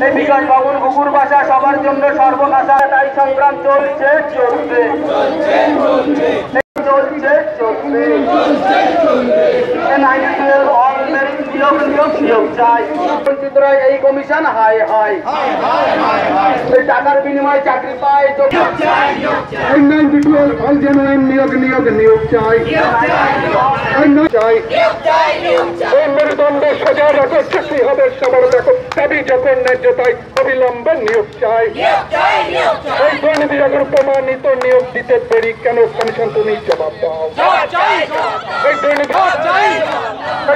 এই বিকাশ ভবন ঘুঘুর বাসা সবার জন্য সর্বনাশা, তাই সংগ্রাম চলছে চলবে বঞ্চিতরা এই কমিশন হাই হাই টাকার বিনিময়ে চাকরি পায়, নিয়োগ নিয়োগ নিয়োগ চাই, মেরুদণ্ডে সোজা রাখো, চাকরি হবে সবার দেখো, দাবি যখন ন্যায্যতায় অবিলম্বে নিয়োগ চাই। এই দুর্নীতি যখন প্রমাণিত নিয়োগ দিতে দেরি কেন, কমিশন তুমি জবাব দাও। এই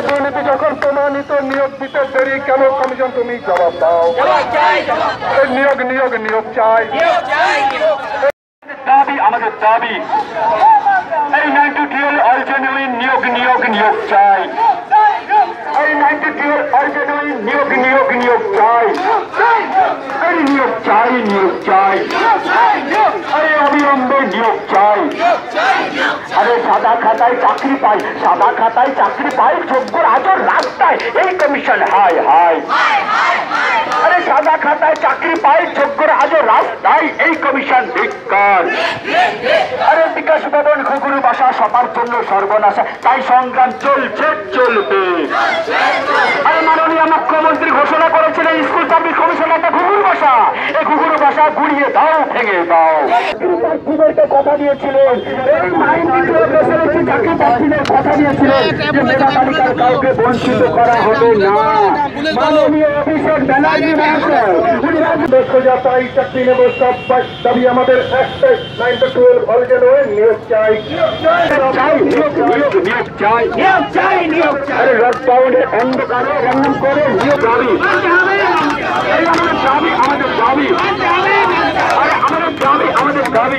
দুর্নীতি যখন প্রমাণিত নিয়োগ দিতে দেরি কেন, কমিশন তুমি জবাব দাও। নিয়োগ নিয়োগ নিয়োগ চাই, দাবি আমাদের দাবি। এই 92 অরিজিনালি নিয়োগ নিয়োগ নিয়োগ চাই, এই 92 অরিজিনালি নিয়োগ নিয়োগ নিয়োগ চাই, এই নিয়োগ চাই নিয়োগ চাই, এই অবিলম্বে নিয়োগ চাই। আরে সাদা খাতায় চাকরি পাই, সাদা খাতায় চাকরি পাই, যোগ্য আজর রাস্তায় এই কমিশন হাই হাই। আরে সাদা খাতায় চাকরি পাই, যোগ্যর আজও রাস্তায় এই কমিশন ধিক্কার। আরে বিকাশ ভবন ঘুঘুর বাসা সবার জন্য সর্বনাশা, তাই সংগ্রাম চলছে চলবে। আরে মাননীয় মুখ্যমন্ত্রী ঘোষণা করেছিলেন স্কুল সার্ভিস কমিশন একটা ঘুঘুর বাসা, এই ঘুঘুর বাসা গুড়িয়ে দাও, ভেঙে দাও। প্রার্থীদেরকে কথা দিয়েছিলেন, এই 92 চাকরি প্রার্থীদের কথা দিয়েছিলেন যে মেধা তালিকার কাউকে বঞ্চিত করা হবে না। মাননীয় অভিষেক ব্যানার্জি তাই চাকরি নেব সবাই, দাবি আমাদের একটাই, 9-12 অরিজিনাল নিয়োগ চাই, নিয়োগ চাই, আরে লকডাউনের অন্ধকারে রঙিন করে নিয়োগ দাবি, এই আমাদের দাবি, আমাদের দাবি, আরে আমাদের দাবি, আমাদের দাবি।